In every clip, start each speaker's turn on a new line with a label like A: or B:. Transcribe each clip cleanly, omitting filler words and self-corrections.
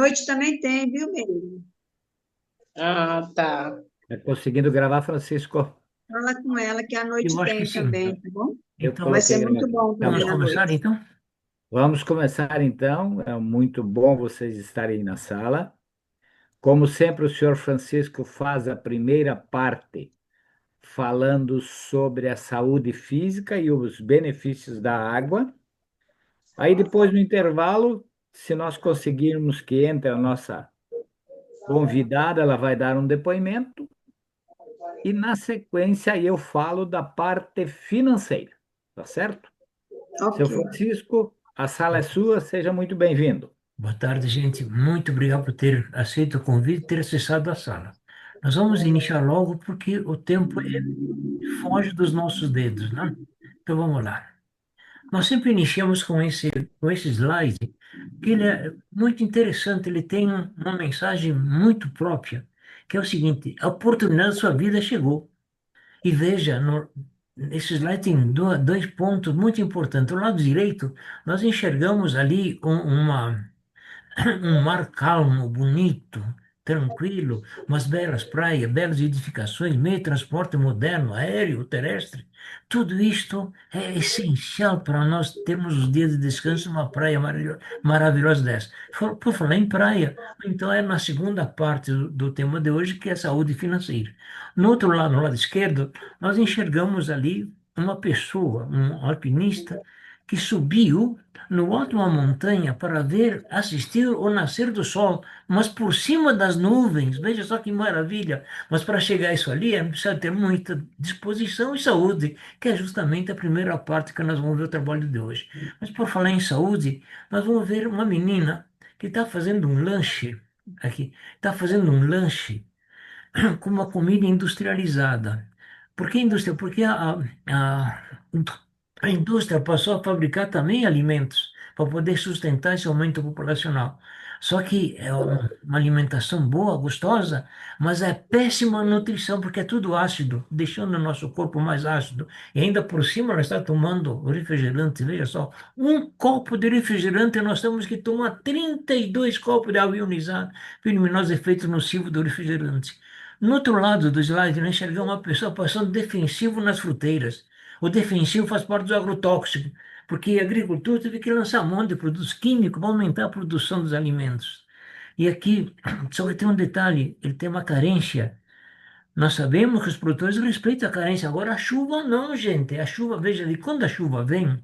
A: noite também tem, viu, Meire?
B: Ah, tá.
C: Tá conseguindo gravar, Francisco?
A: Fala com ela que à
D: Eu
A: noite
D: acho que
A: tem
D: sim.
A: também, tá bom?
C: Eu
D: Então,
A: Vai ser
C: coloquei
A: muito
C: gravando.
A: bom
C: Tá
D: vamos
A: também à
C: bom.
D: começar,
A: noite.
D: então?
C: Vamos começar então. É muito bom vocês estarem na sala. Como sempre, o senhor Francisco faz a primeira parte falando sobre a saúde física e os benefícios da água. Aí depois, no intervalo, se nós conseguirmos que entre a nossa convidada, ela vai dar um depoimento. E na sequência eu falo da parte financeira, tá certo? Seu
A: Ok.
C: Francisco, a sala é sua, seja muito bem-vindo.
D: Boa tarde, gente. Muito obrigado por ter aceito o convite e ter acessado a sala. Nós vamos iniciar logo porque o tempo foge dos nossos dedos, né? Então vamos lá. Nós sempre iniciamos com esse slide, que ele é muito interessante, ele tem uma mensagem muito própria, que é o seguinte: a oportunidade da sua vida chegou. E veja, esse slide tem dois pontos muito importantes. Do lado direito, nós enxergamos ali um mar calmo, bonito, tranquilo, umas belas praias, belas edificações, meio de transporte moderno, aéreo, terrestre. Tudo isto é essencial para nós termos os dias de descanso numa praia maravilhosa dessa. Por falar em praia, então é na segunda parte do tema de hoje, que é saúde financeira. No outro lado, no lado esquerdo, nós enxergamos ali uma pessoa, um alpinista, que subiu no alto de uma montanha para ver, assistir o nascer do sol, mas por cima das nuvens. Veja só que maravilha! Mas para chegar a isso ali, é preciso ter muita disposição e saúde, que é justamente a primeira parte que nós vamos ver o trabalho de hoje. Mas por falar em saúde, nós vamos ver uma menina que está fazendo um lanche aqui, está fazendo um lanche com uma comida industrializada. Por que indústria? Porque a indústria passou a fabricar também alimentos para poder sustentar esse aumento populacional. Só que é uma alimentação boa, gostosa, mas é péssima nutrição, porque é tudo ácido, deixando o nosso corpo mais ácido. E ainda por cima, nós está tomando refrigerante. Veja só, um copo de refrigerante, nós temos que tomar 32 copos de água ionizada para eliminar os efeitos nocivos do refrigerante. No outro lado do slide, nós enxergamos uma pessoa passando defensivo nas fruteiras. O defensivo faz parte do agrotóxico, porque a agricultura teve que lançar um monte de produtos químicos para aumentar a produção dos alimentos. E aqui, só que tem um detalhe, ele tem uma carência. Nós sabemos que os produtores respeitam a carência. Agora, a chuva não, gente. A chuva, veja ali, quando a chuva vem,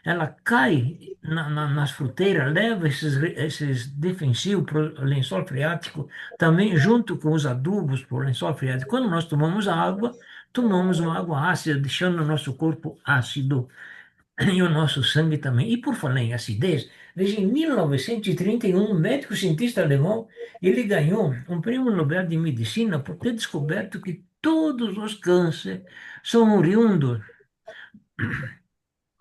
D: ela cai nas fruteiras, leva esses defensivos para o lençol freático, também junto com os adubos para o lençol freático. Quando nós tomamos a água, tomamos uma água ácida, deixando o nosso corpo ácido e o nosso sangue também. E por falar em acidez, veja, em 1931, um médico cientista alemão, ele ganhou um prêmio Nobel de Medicina por ter descoberto que todos os cânceres são oriundos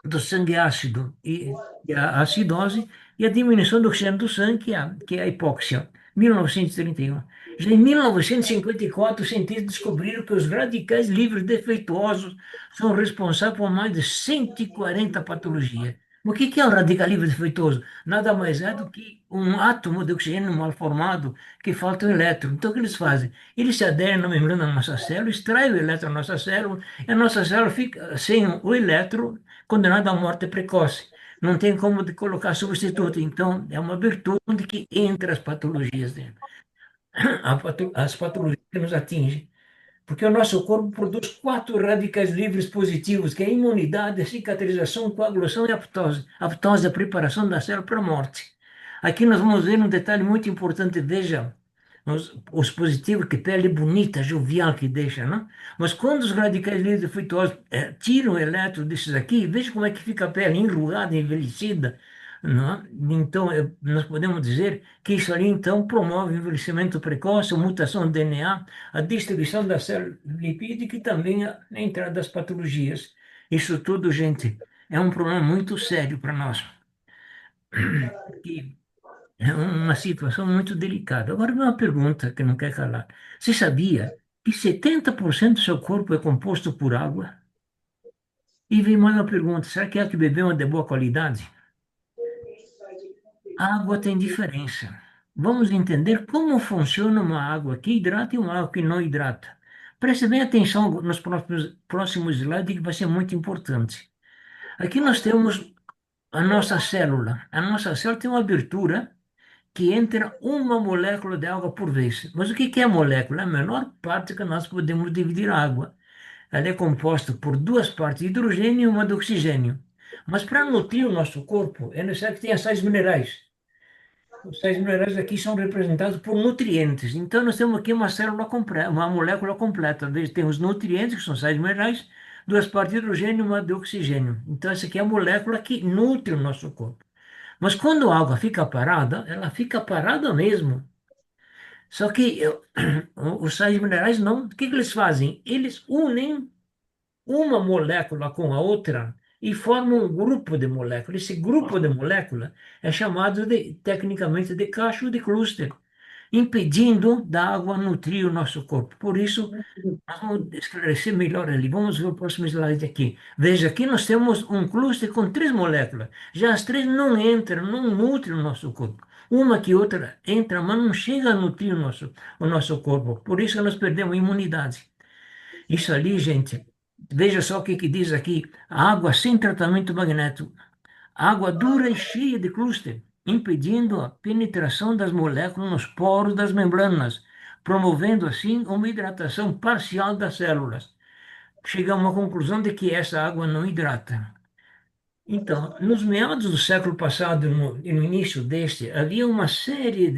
D: do sangue ácido e a acidose e a diminuição do oxigênio do sangue, que é a hipóxia, 1931. Já em 1954, os cientistas descobriram que os radicais livres defeituosos são responsáveis por mais de 140 patologias. O que é um radical livre defeituoso? Nada mais é do que um átomo de oxigênio mal formado que falta um elétron. Então, o que eles fazem? Eles se aderem na membrana da nossa célula, extraem o elétron da nossa célula, e a nossa célula fica sem o elétron, condenado à morte precoce. Não tem como de colocar substituto. Então, é uma virtude que entre as patologias dele. As patologias que nos atingem. Porque o nosso corpo produz quatro radicais livres positivos, que é a imunidade, a cicatrização, coagulação e a apoptose. A apoptose é a preparação da célula para a morte. Aqui nós vamos ver um detalhe muito importante. Veja, os positivos, que pele bonita, jovial que deixa, não? Mas quando os radicais livres defeituosos tiram o elétron desses aqui, veja como é que fica a pele enrugada, envelhecida, não é? Então, nós podemos dizer que isso ali, então, promove o envelhecimento precoce, a mutação do DNA, a destruição da célula lipídica e também a entrada das patologias. Isso tudo, gente, é um problema muito sério para nós, que é uma situação muito delicada. Agora, uma pergunta que não quer calar. Você sabia que 70% do seu corpo é composto por água? E vem mais uma pergunta: será que é que bebemos é de boa qualidade? A água tem diferença. vamos entender como funciona uma água que hidrata e uma água que não hidrata. Preste bem atenção nos próximos slides, que vai ser muito importante. Aqui nós temos a nossa célula. A nossa célula tem uma abertura que entra uma molécula de água por vez. Mas o que é a molécula? É a menor parte que nós podemos dividir a água. Ela é composta por duas partes de hidrogênio e uma de oxigênio. Mas para nutrir o nosso corpo, é necessário que tenha sais minerais. Os sais minerais aqui são representados por nutrientes. Então, nós temos aqui uma célula completa, uma molécula completa. Tem os nutrientes, que são sais minerais, duas partes de hidrogênio e uma de oxigênio. Então, essa aqui é a molécula que nutre o nosso corpo. Mas quando a água fica parada, ela fica parada mesmo. Só que os sais minerais não. O que eles fazem? Eles unem uma molécula com a outra e formam um grupo de moléculas. Esse grupo de moléculas é chamado tecnicamente de cacho de clúster, impedindo da água nutrir o nosso corpo. Por isso, nós vamos esclarecer melhor ali. Vamos ver o próximo slide aqui. Veja, aqui nós temos um clúster com três moléculas. Já as três não entram, não nutrem o nosso corpo. Uma que outra entra, mas não chega a nutrir o nosso corpo. Por isso nós perdemos a imunidade. Isso ali, gente, veja só o que diz aqui: água sem tratamento magnético, água dura e cheia de clúster, impedindo a penetração das moléculas nos poros das membranas, promovendo assim uma hidratação parcial das células. Chegamos à conclusão de que essa água não hidrata. Então, nos meados do século passado e no início deste, havia uma série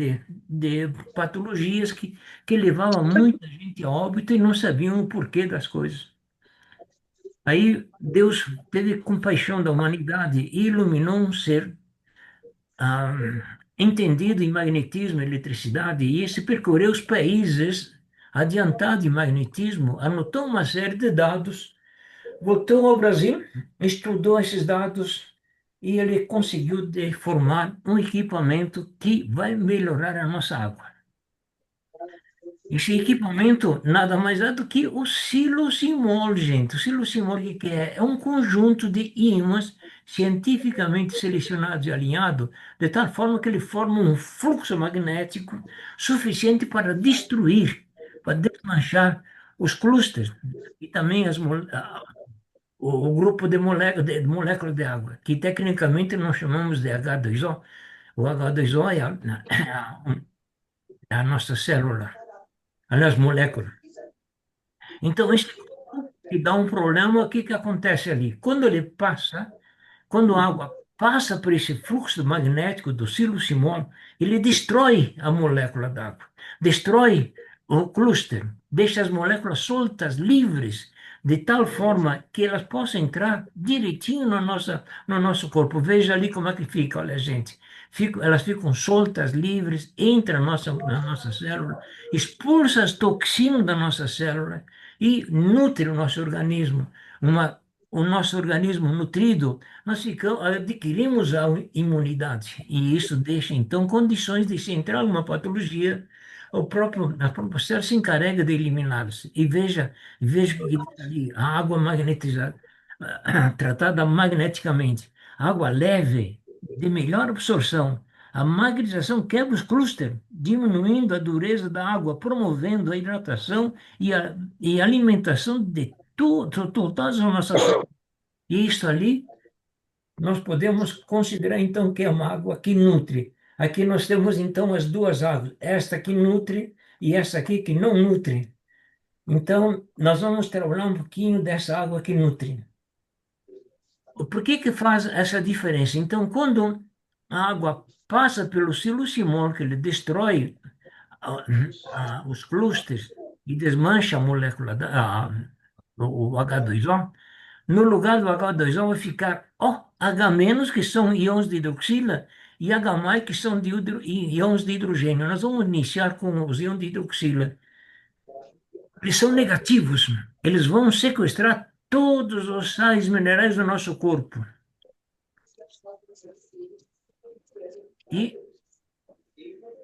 D: de patologias que levavam muita gente a óbito e não sabiam o porquê das coisas. Aí Deus teve compaixão da humanidade e iluminou um ser ah, entendido em magnetismo e eletricidade, e esse percorreu os países adiantado em magnetismo, anotou uma série de dados, voltou ao Brasil, estudou esses dados e ele conseguiu formar um equipamento que vai melhorar a nossa água. Esse equipamento nada mais é do que o silocimol, gente. O silocimol, o que é? É um conjunto de ímãs cientificamente selecionados e alinhados, de tal forma que ele forma um fluxo magnético suficiente para desmanchar os clústeres e também o grupo de moléculas de água, que tecnicamente nós chamamos de H2O. O H2O é a nossa célula, aliás, molécula. Então, esse que dá um problema, o que que acontece ali? Quando a água passa por esse fluxo magnético do silocimol, ele destrói a molécula d'água, destrói o clúster, deixa as moléculas soltas, livres, de tal forma que elas possam entrar direitinho no nosso corpo. Veja ali como é que fica, olha, gente. Elas ficam soltas, livres, entram na nossa célula, expulsam as toxinas da nossa célula e nutre o nosso organismo. O nosso organismo nutrido, nós adquirimos a imunidade, e isso deixa, então, condições de se entrar uma patologia, a própria célula se encarrega de eliminá-los. E veja o que diz ali: a água magnetizada, tratada magneticamente, água leve, de melhor absorção. A magnetização quebra os clústeres, diminuindo a dureza da água, promovendo a hidratação e a alimentação de todas as nossas células. E isso ali, nós podemos considerar então que é uma água que nutre. Aqui nós temos então as duas águas, esta que nutre e essa aqui que não nutre. Então, nós vamos trabalhar um pouquinho dessa água que nutre. Por que que faz essa diferença? Então, quando a água passa pelo silocimol, que ele destrói os clústeres e desmancha a molécula, o H2O, no lugar do H2O vai ficar OH-, que são íons de hidroxila, e H+, que são íons de hidrogênio. Nós vamos iniciar com os íons de hidroxila. Eles são negativos. Eles vão sequestrar todos os sais minerais do nosso corpo. E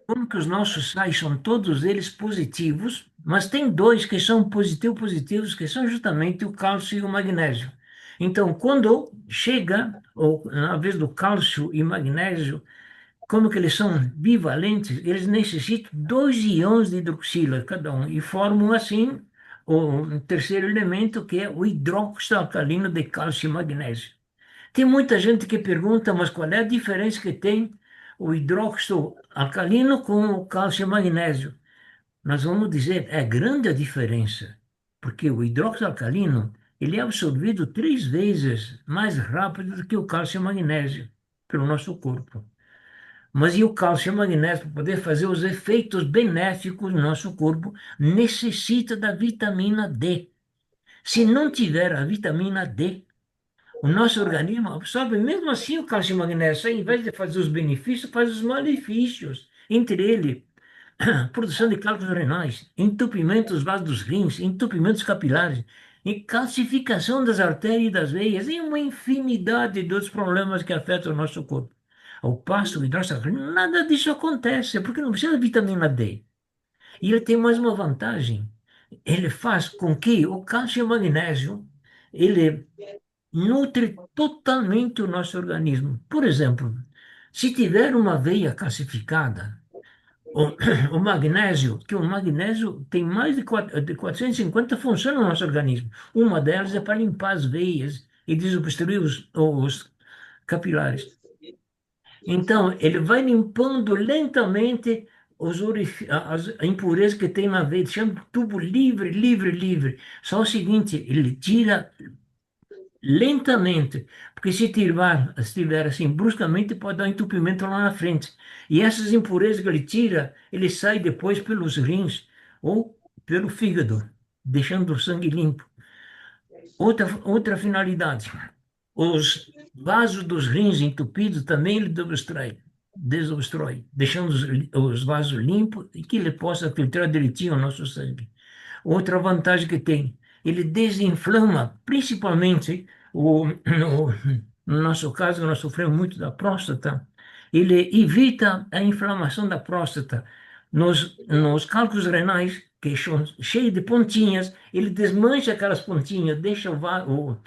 D: como que os nossos sais são todos eles positivos, mas tem dois que são positivos, que são justamente o cálcio e o magnésio. Então, quando chega, na vez do cálcio e magnésio, como que eles são bivalentes, eles necessitam 2 íons de hidroxila cada um e formam assim o terceiro elemento, que é o hidróxido alcalino de cálcio e magnésio. Tem muita gente que pergunta, mas qual é a diferença que tem o hidróxido alcalino com o cálcio e magnésio? Nós vamos dizer, é grande a diferença, porque o hidróxido alcalino, ele é absorvido 3 vezes mais rápido do que o cálcio e magnésio pelo nosso corpo. Mas e o cálcio e o magnésio, para poder fazer os efeitos benéficos no nosso corpo, necessita da vitamina D. Se não tiver a vitamina D, o nosso organismo absorve mesmo assim o cálcio e o magnésio. Ao invés de fazer os benefícios, faz os malefícios. Entre eles, produção de cálculos renais, entupimento dos vasos dos rins, entupimentos capilares, e calcificação das artérias e das veias, e uma infinidade de outros problemas que afetam o nosso corpo. Ao passo, o hidróxido, nada disso acontece, porque não precisa de vitamina D. E ele tem mais uma vantagem. Ele faz com que o cálcio e o magnésio, ele nutre totalmente o nosso organismo. Por exemplo, se tiver uma veia calcificada, o, o magnésio, que o magnésio tem mais de 450 funções no nosso organismo. Uma delas é para limpar as veias e desobstruir os capilares. Então, ele vai limpando lentamente as impurezas que tem na veia, chama tubo livre, livre, livre. Só o seguinte, ele tira lentamente, porque se tiver assim bruscamente, pode dar um entupimento lá na frente. E essas impurezas que ele tira, ele sai depois pelos rins ou pelo fígado, deixando o sangue limpo. Outra finalidade, os vasos dos rins entupidos também ele desobstrói, deixando os vasos limpos e que ele possa filtrar direitinho o nosso sangue. Outra vantagem que tem, ele desinflama, principalmente no nosso caso, nós sofremos muito da próstata, ele evita a inflamação da próstata. Nos cálculos renais, que são cheios de pontinhas, ele desmancha aquelas pontinhas, deixa o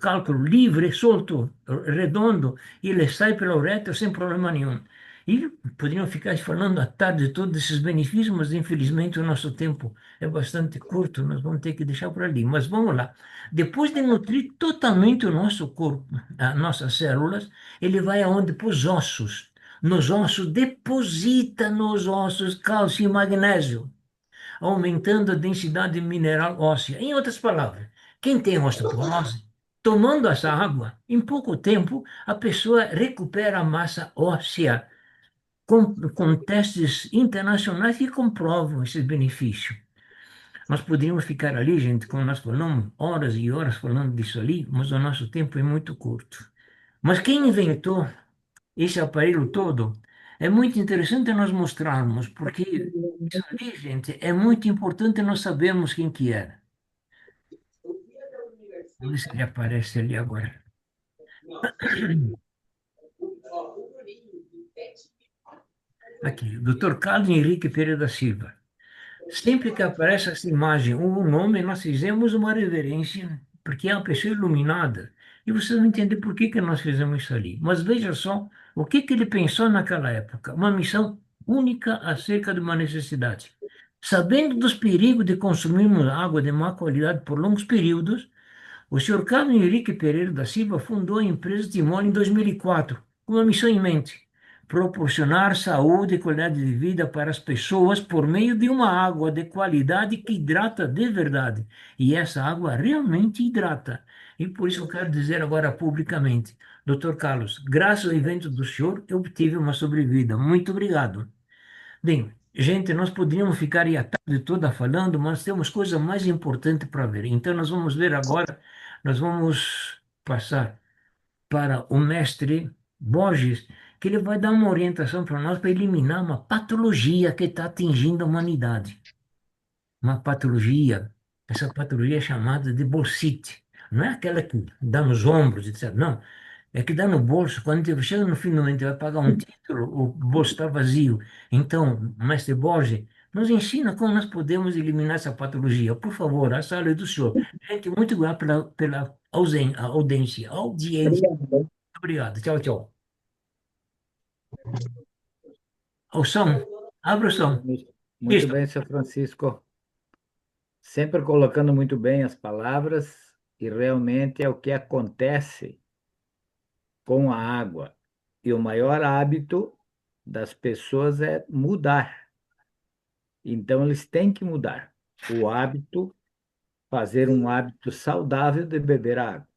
D: cálculo livre, solto, redondo, e ele sai pela uretra sem problema nenhum. E poderiam ficar falando a tarde toda desses benefícios, mas infelizmente o nosso tempo é bastante curto, nós vamos ter que deixar por ali. Mas vamos lá. Depois de nutrir totalmente o nosso corpo, as nossas células, ele vai aonde? Para os ossos. Nos ossos, deposita nos ossos cálcio e magnésio, aumentando a densidade mineral óssea. Em outras palavras, quem tem osteoporose, tomando essa água, em pouco tempo, a pessoa recupera a massa óssea, com testes internacionais que comprovam esse benefício. Nós poderíamos ficar ali, gente, como nós falamos, horas e horas falando disso ali, mas o nosso tempo é muito curto. Mas quem inventou esse aparelho todo é muito interessante nós mostrarmos, porque isso ali, gente, é muito importante nós sabermos quem que era. Vamos ver se ele aparece ali agora. Aqui, Dr. Carlos Henrique Pereira da Silva. Sempre que aparece essa imagem ou o nome, nós fizemos uma reverência, porque é uma pessoa iluminada. E vocês vão entender por que que nós fizemos isso ali. Mas veja só o que que ele pensou naquela época. Uma missão única acerca de uma necessidade. Sabendo dos perigos de consumirmos água de má qualidade por longos períodos, o senhor Carlos Henrique Pereira da Silva fundou a empresa Timor em 2004, com uma missão em mente: proporcionar saúde e qualidade de vida para as pessoas por meio de uma água de qualidade que hidrata de verdade. E essa água realmente hidrata. E por isso eu quero dizer agora publicamente, Dr. Carlos, graças ao evento do senhor, eu obtive uma sobrevida. Muito obrigado. Bem, gente, nós poderíamos ficar aí a tarde toda falando, mas temos coisa mais importante para ver. Então, nós vamos ver agora, nós vamos passar para o mestre Borges, que ele vai dar uma orientação para nós para eliminar uma patologia que está atingindo a humanidade. Uma patologia, essa patologia é chamada de bolsite. Não é aquela que dá nos ombros, etc. Não, é que dá no bolso. Quando você chega no fim do mês, vai pagar um título, o bolso está vazio. Então, mestre Borges, nos ensina como nós podemos eliminar essa patologia. Por favor, a sala é do senhor. Gente, muito obrigado pela audiência. Obrigado. Tchau, tchau. O som, abre o som.
C: Muito
D: Isso.
C: bem, senhor Francisco. Sempre colocando muito bem as palavras, e realmente é o que acontece com a água. E o maior hábito das pessoas é mudar. Então, eles têm que mudar o hábito, fazer um hábito saudável de beber água,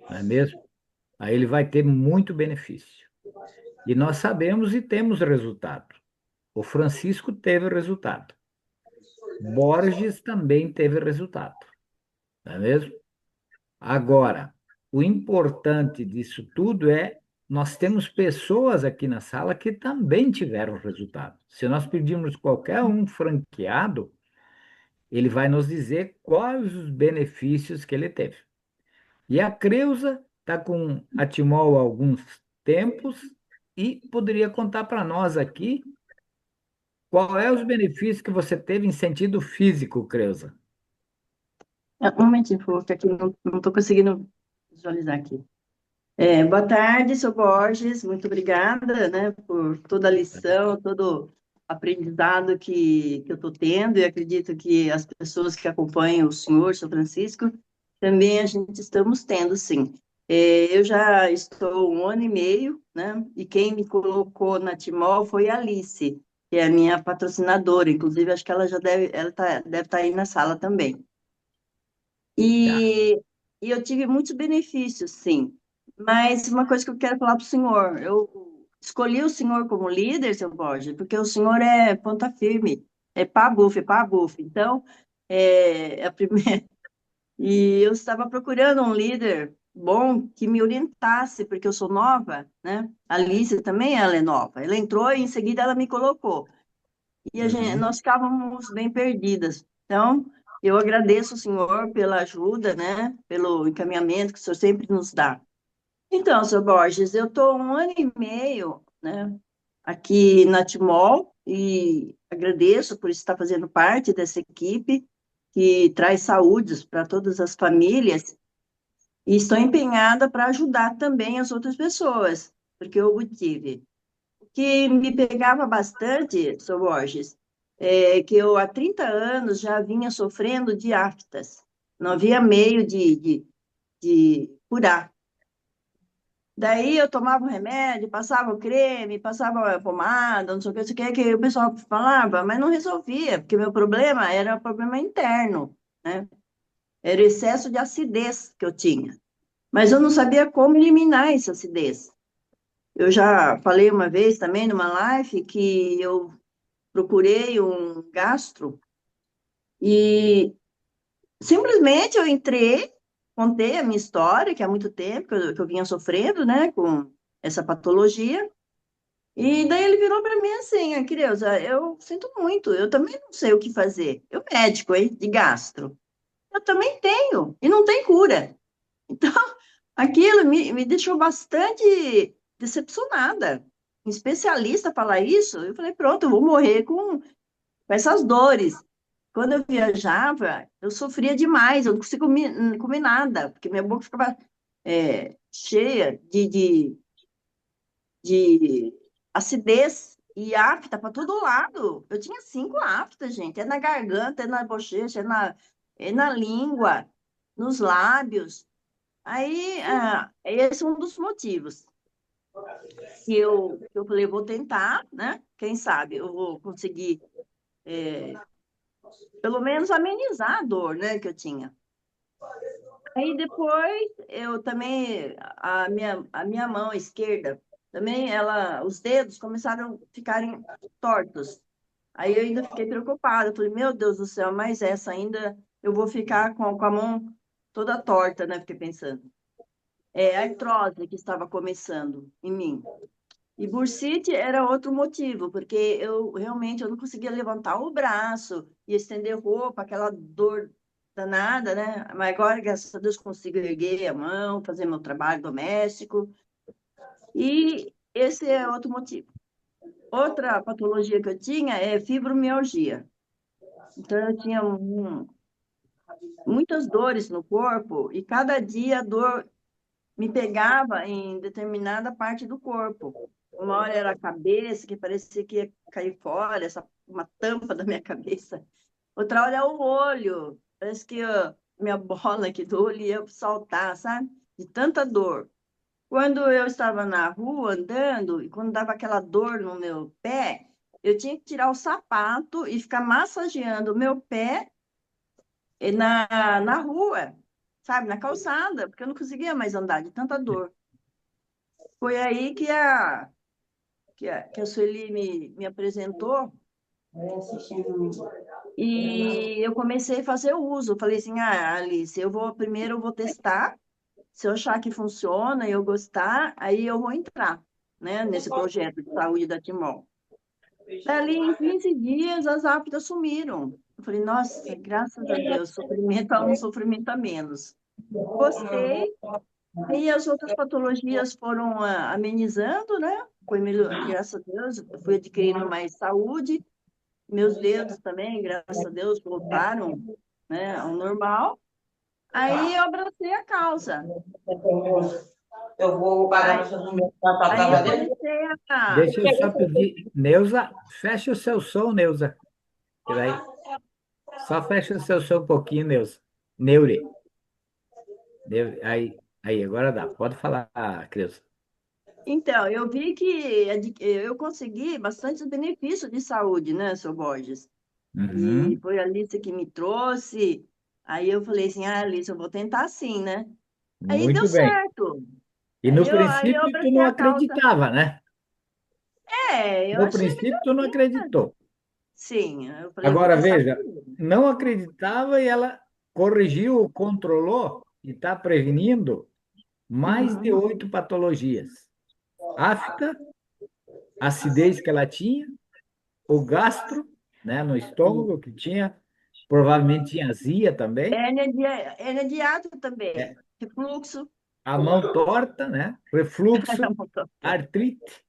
C: não é mesmo? Aí ele vai ter muito benefício. E nós sabemos e temos resultado. O Francisco teve resultado. Borges também teve resultado, não é mesmo? Agora, o importante disso tudo é nós temos pessoas aqui na sala que também tiveram resultado. Se nós pedirmos qualquer um franqueado, ele vai nos dizer quais os benefícios que ele teve. E a Creuza está com a Timol há alguns tempos e poderia contar para nós aqui qual é os benefícios que você teve em sentido físico, Creuza.
E: Um momentinho, por favor, que aqui não estou conseguindo visualizar aqui. Boa tarde, sou Borges, muito obrigada, né, por toda a lição, todo aprendizado que eu estou tendo, e acredito que as pessoas que acompanham o senhor, São Francisco, também a gente estamos tendo, sim. Eu já estou 1 ano e meio, né, e quem me colocou na Timol foi a Alice, que é a minha patrocinadora, inclusive acho que ela já deve estar aí na sala também.
C: Tá.
E: E eu tive muitos benefícios, sim. Mas uma coisa que eu quero falar para o senhor, eu escolhi o senhor como líder, seu Borges, porque o senhor é ponta firme, é pá buf, é pá buf. Então, é a primeira. E eu estava procurando um líder bom que me orientasse, porque eu sou nova, né? A Alice também, ela é nova. Ela entrou e em seguida ela me colocou. E
C: Uhum.
E: nós ficávamos bem perdidas. Então, eu agradeço o senhor pela ajuda, né? Pelo encaminhamento que o senhor sempre nos dá. Então, senhor Borges, eu estou 1 ano e meio, né, aqui na Timol e agradeço por estar fazendo parte dessa equipe que traz saúde para todas as famílias e estou empenhada para ajudar também as outras pessoas, porque eu tive que me pegava bastante, Sr. Borges, que eu há 30 anos já vinha sofrendo de aftas. Não havia meio de curar. Daí eu tomava o remédio, passava o creme, passava a pomada, não sei o que o pessoal falava, mas não resolvia, porque meu problema era um problema interno, né? Era o excesso de acidez que eu tinha. Mas eu não sabia como eliminar essa acidez. Eu já falei uma vez também numa live que eu procurei um gastro e simplesmente eu entrei, contei a minha história, que há muito tempo que eu vinha sofrendo, né, com essa patologia, e daí ele virou para mim assim, Creuza, eu sinto muito, eu também não sei o que fazer. Eu médico, hein, de gastro, eu também tenho, e não tem cura. Então, aquilo me deixou bastante decepcionada. Um especialista falar isso, eu falei, pronto, eu vou morrer com essas dores. Quando eu viajava, eu sofria demais, eu não conseguia comer nada, porque minha boca ficava cheia de acidez e afta para todo lado. Eu tinha 5 aftas, gente, é na garganta, é na bochecha, é na língua, nos lábios. Aí, esse é um dos motivos que eu falei, vou tentar, né? Quem sabe eu vou conseguir, pelo menos, amenizar a dor, né, que eu tinha. Aí depois, eu também, a minha mão esquerda, também, os dedos começaram a ficarem tortos. Aí eu ainda fiquei preocupada, falei, meu Deus do céu, mas essa ainda eu vou ficar com a mão toda torta, né? Fiquei pensando. A artrose que estava começando em mim. E bursite era outro motivo, porque eu realmente eu não conseguia levantar o braço e estender roupa, aquela dor danada, né? Mas agora, graças a Deus, consigo erguer a mão, fazer meu trabalho doméstico. E esse é outro motivo. Outra patologia que eu tinha é fibromialgia. Então, eu tinha muitas dores no corpo e cada dia a dor me pegava em determinada parte do corpo. Uma hora era a cabeça, que parecia que ia cair fora, uma tampa da minha cabeça. Outra hora é o olho. Parece que minha bola aqui do olho ia saltar, sabe? De tanta dor. Quando eu estava na rua andando, e quando dava aquela dor no meu pé, eu tinha que tirar o sapato e ficar massageando o meu pé na rua, sabe? Na calçada, porque eu não conseguia mais andar de tanta dor. Foi aí que a Sueli me apresentou e eu comecei a fazer o uso. Eu falei assim, Alice, primeiro eu vou testar, se eu achar que funciona e eu gostar, aí eu vou entrar, né, nesse projeto de saúde da Timol. Dali, em 15 dias, as aftas sumiram. Eu falei, nossa, graças a Deus, sofrimento a um, sofrimento a menos. Gostei. E as outras patologias foram amenizando, né? Foi melhor, graças a Deus, eu fui adquirindo mais saúde. Meus dedos também, graças a Deus, voltaram, né, ao normal. Aí eu abracei a causa.
B: Eu vou pagar
E: Aí,
B: no seu número para
E: aí eu
B: trabalhar.
E: comecei a.
C: Deixa eu só pedir. Neuza, fecha o seu som, Neuza. Peraí. Só fecha o seu som um pouquinho, Neuza. Neure. Aí, agora dá. Pode falar, Cris.
E: Então, eu vi que eu consegui bastante benefício de saúde, né, seu Borges? E
C: Uhum.
E: foi a Alice que me trouxe. Aí eu falei assim, Alice, eu vou tentar sim, né? Aí deu
C: Muito bem.
E: certo.
C: E no
E: Aí eu
C: princípio tu
E: abracei
C: não
E: a causa.
C: acreditava, né?
E: Eu
C: No
E: achei
C: princípio
E: melhor
C: tu não
E: sim, né?
C: acreditou.
E: Sim, eu falei, eu vou
C: Agora
E: testar
C: veja,
E: primeiro.
C: não acreditava e ela corrigiu, controlou e está prevenindo mais de
E: Uhum.
C: 8 patologias. Afta, acidez que ela tinha, o gastro, né, no estômago que tinha, provavelmente tinha azia também,
E: Hérnia de hiato também.
C: é,
E: Refluxo.
C: a mão torta, né, refluxo, artrite,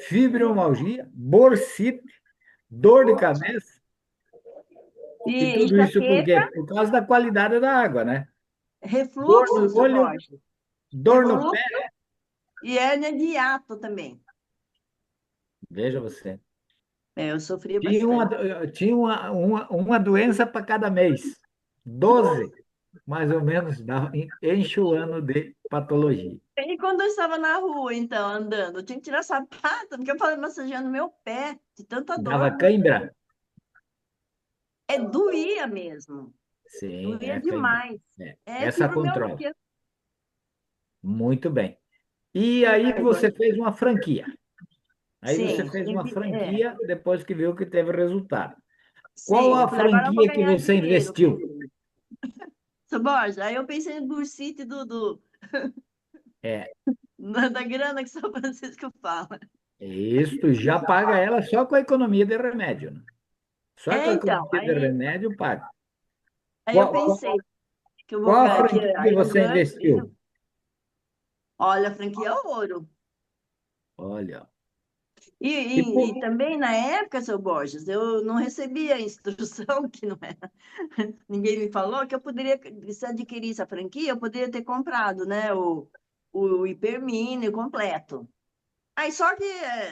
C: fibromialgia, bursite, dor de cabeça,
E: E
C: e tudo isso por
E: enxaqueca,
C: quê? Por causa da qualidade da água, né? Dor
E: refluxo,
C: no
E: seu
C: olho,
E: Borges.
C: dor no pé,
E: Refluxo e hérnia de hiato também.
C: veja você.
E: Eu sofria
C: Tinha uma,
E: bastante.
C: tinha uma doença para cada mês. 12, mais ou menos, enche o ano de patologia.
E: E quando eu estava na rua, então, andando, eu tinha que tirar sapato, porque eu falei massageando meu pé, de tanta
C: Dava
E: dor.
C: cãibra?
E: Doía mesmo.
C: Sim, é
E: Doía
C: a cãibra.
E: demais.
C: É.
E: É
C: Essa controla.
E: fibromialgia.
C: Muito bem. E aí
E: Agora,
C: você fez uma franquia. Aí você
E: sim,
C: fez uma franquia depois que viu que teve resultado. Qual
E: sim. Eu
C: a
E: falei, agora eu vou
C: franquia que
E: ganhar
C: você
E: dinheiro
C: investiu?
E: com isso. Seu Borges, aí eu pensei no Bursite
C: É,
E: da grana que São Francisco fala.
C: isso já paga ela só com a economia de remédio, né? Só com a
E: Então,
C: economia de remédio paga.
E: aí eu
C: Qual,
E: pensei que eu vou
C: qual a
E: ganhar, que
C: franquia que
E: aí eu
C: você
E: ganho.
C: investiu?
E: Olha, a franquia é ouro.
C: Olha,
E: E,
C: e
E: e também na época, seu Borges, eu não recebia a instrução, que não era, ninguém me falou, que eu poderia, se adquirisse a franquia, eu poderia ter comprado, né, o hipermínio completo. Aí só que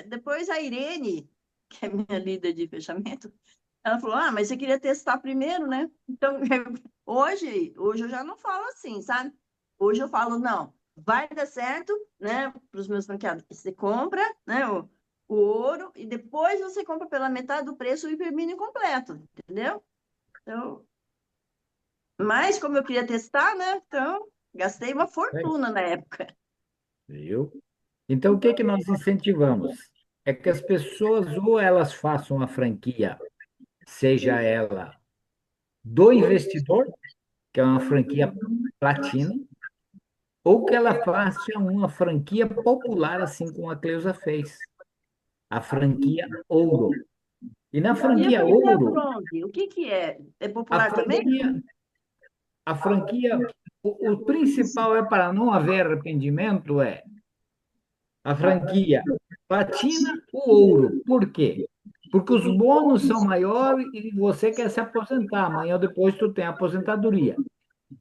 E: depois a Irene, que é minha líder de fechamento, ela falou, mas você queria testar primeiro, né? Então, hoje eu já não falo assim, sabe? Hoje eu falo, não, vai dar certo, né, para os meus franqueados. Você compra, né, o ouro e depois você compra pela metade do preço o hipermínio completo, entendeu? Então, mas como eu queria testar, né, então gastei uma fortuna na época.
C: viu? Então, o que que nós incentivamos? É que as pessoas ou elas façam a franquia, seja ela do investidor, que é uma franquia platina, ou que ela faça uma franquia popular, assim como a Cleusa fez, a franquia Ouro. E na
E: E a
C: franquia
E: franquia
C: Ouro,
E: bronze, o que que é? É
C: a
E: popular também?
C: franquia, a franquia, o principal é para não haver arrependimento, é a franquia platina ou ouro. Por quê? Porque os bônus são maiores e você quer se aposentar. Amanhã ou depois tu tem aposentadoria.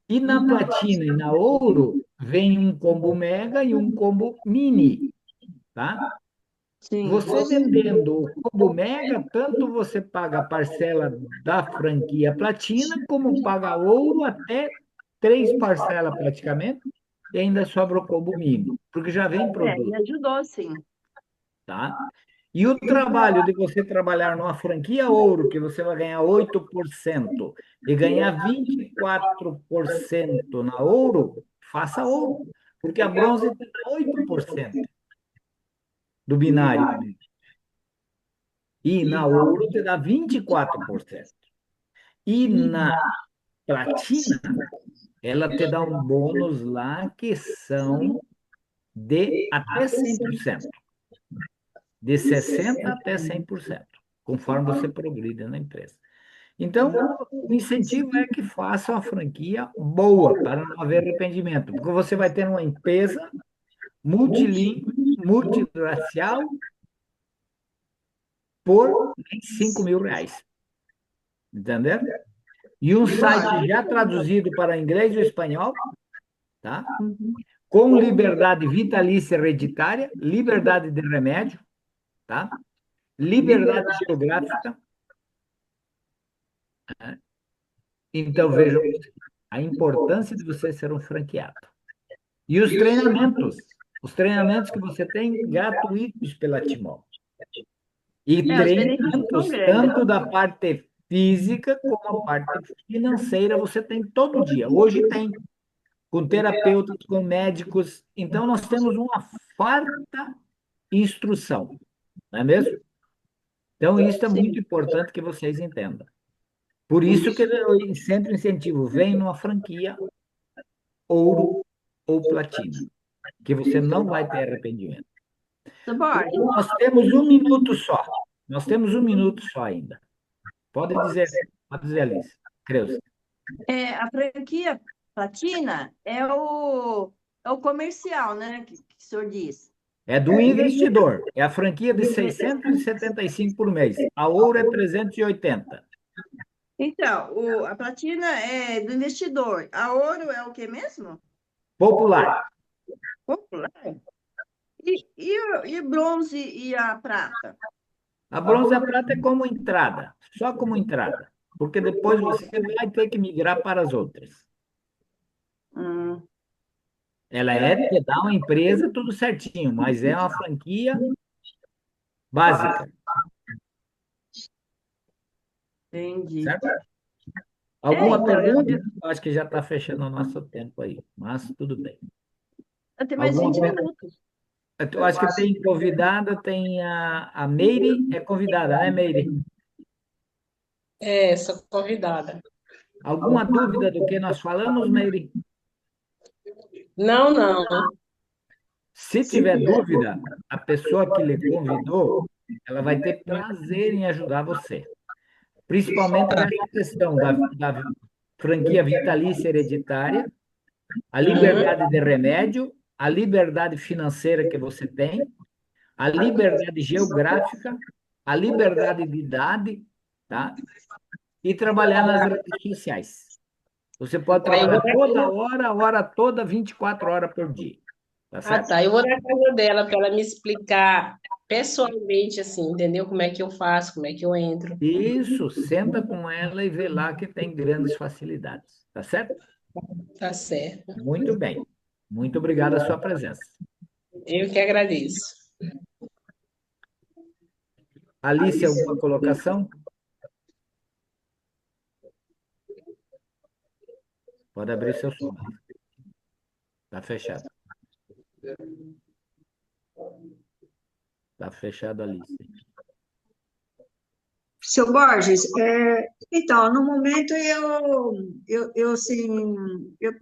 C: E na platina e na ouro vem um combo mega e um combo mini, tá?
E: Sim.
C: Você vendendo o combo mega, tanto você paga a parcela da franquia platina, como paga ouro até 3 parcelas praticamente, e ainda sobra o combo mini, porque já vem
E: Me
C: produto,
E: ajudou, sim.
C: tá? E o trabalho de você trabalhar numa franquia ouro, que você vai ganhar 8% e ganhar 24% na ouro, faça ouro, porque a bronze tem 8% do binário. E na ouro te dá 24%. E na platina, ela te dá um bônus lá que são de até 100%. De 60% até 100%, conforme você progride na empresa. Então, o incentivo é que faça uma franquia boa, para não haver arrependimento, porque você vai ter uma empresa multilíngue, multirracial, por R$ 5.000. Entendeu? E um site já traduzido para inglês e espanhol, tá?
E: Uhum.
C: Com liberdade vitalícia hereditária, liberdade de remédio, tá? Liberdade geográfica. Então, vejam a importância de você ser um franqueado. E os treinamentos que você tem gratuitos pela Timol. E
E: Os benefícios são
C: treinamentos
E: grandes.
C: tanto da parte física como a parte financeira, você tem todo dia. Hoje tem, com terapeutas, com médicos. Então, nós temos uma farta instrução, não é mesmo? Então, isso é muito importante que vocês entendam. Por isso que eu sempre incentivo, vem numa franquia ouro ou platina, que você não vai ter arrependimento.
E: Seu Borges,
C: Nós temos 1 minuto só. Nós temos 1 minuto só ainda. Pode dizer, Alice. Creuza.
E: a franquia platina é o comercial, né? Que o senhor diz.
C: É do investidor. É a franquia de 675 por mês. A ouro é 380.
E: Então, a platina é do investidor. A ouro é o que mesmo?
C: Popular.
E: Popular. E bronze e a prata?
C: A bronze e a prata é como entrada. Só como entrada. Porque depois você vai ter que migrar para as outras.
E: Hum,
C: Ela é de dar uma empresa tudo certinho, mas é uma franquia básica,
E: entendi.
C: certo? Alguma
E: Então,
C: pergunta? Eu acho que já está fechando o nosso tempo aí, mas tudo bem.
E: eu tenho mais
C: Alguma
E: 20
C: pergunta?
E: minutos.
C: Eu acho que tem convidada, tem a Meire, é convidada, né, Meire?
B: É, sou convidada.
C: Alguma dúvida do que nós falamos, Meire?
B: Não, não.
C: Se tiver dúvida, a pessoa que lhe convidou, ela vai ter prazer em ajudar você. Principalmente nessa questão da franquia vitalícia hereditária, a liberdade de remédio, a liberdade financeira que você tem, a liberdade geográfica, a liberdade de idade, tá? E trabalhar nas redes sociais. Você pode
B: Aí eu
C: trabalhar
B: vou
C: toda hora, a hora toda, 24 horas por dia. Tá certo?
B: tá. Eu vou na casa dela para ela me explicar pessoalmente, assim, entendeu? Como é que eu faço, como é que eu entro.
C: Isso, senta com ela e vê lá que tem grandes facilidades. Tá certo?
B: Tá certo.
C: Muito bem. Muito obrigado a sua presença.
B: Eu que agradeço.
C: Alice, alguma colocação? Pode abrir seu som. Está fechado. Está fechado, Alice.
A: Seu Borges, então, no momento assim, eu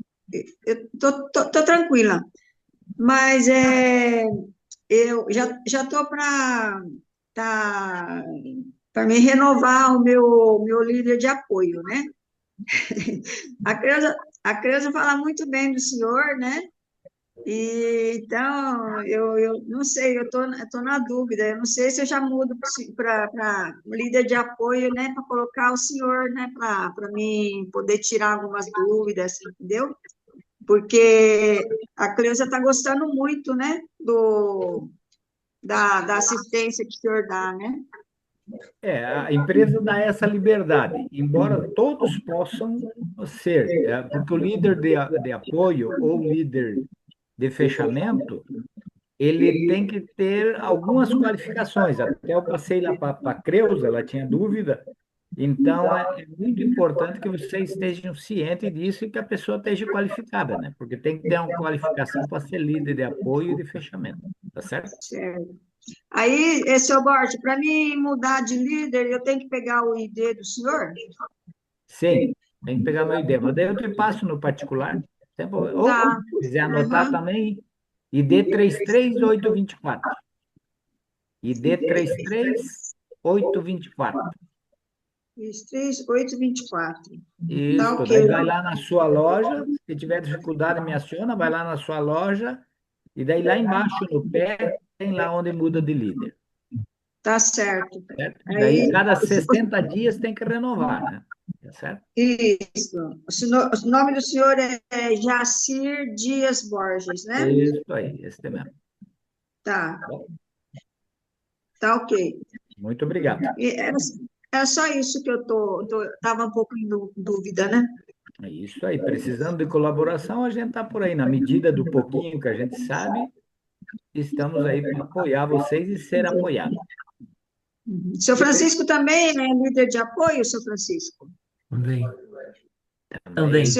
A: tô tranquila, mas eu já tô para me renovar o meu líder de apoio, né? A Creuza fala muito bem do senhor, né? E, então, eu não sei, eu tô na dúvida, eu não sei se eu já mudo para líder de apoio, né, para colocar o senhor, né, para mim poder tirar algumas dúvidas, entendeu? Porque a Cleusa está gostando muito, né, da assistência que o senhor dá, né?
C: A empresa dá essa liberdade, embora todos possam ser, porque o líder de apoio ou líder de fechamento, ele tem que ter algumas qualificações. Até eu passei lá para a Creuza, ela tinha dúvida. Então, é muito importante que vocês estejam cientes disso e que a pessoa esteja qualificada, né? Porque tem que ter uma qualificação para ser líder de apoio e de fechamento, tá certo?
A: Certo. Aí, seu Borges, para mim mudar de líder, eu tenho que pegar o ID do senhor?
C: Sim, tem que pegar meu ID, mas daí eu te passo no particular. Ou,
A: Tá.
C: se quiser anotar
A: Uhum.
C: também, ID 33824. ID 33824.
A: Isso, 3824.
C: Isso,
A: Tá ok.
C: daí vai lá na sua loja, se tiver dificuldade, me aciona, vai lá na sua loja, e daí lá embaixo no pé, tem lá onde muda de líder,
A: Tá certo.
C: certo?
A: Aí,
C: Daí cada 60 dias tem que renovar, né? Tá certo?
A: isso. O nome do senhor é Jacir Dias Borges, né?
C: Isso aí, esse mesmo.
A: Tá,
C: Bom,
A: tá ok.
C: muito obrigado.
A: E era só isso que eu tava um pouco em dúvida, né?
C: É isso aí. Precisando de colaboração, a gente está por aí. Na medida do pouquinho que a gente sabe, estamos aí para apoiar vocês e ser apoiados.
A: O seu Francisco também é líder de apoio, seu Francisco?
D: Também.
C: Também.
D: Também.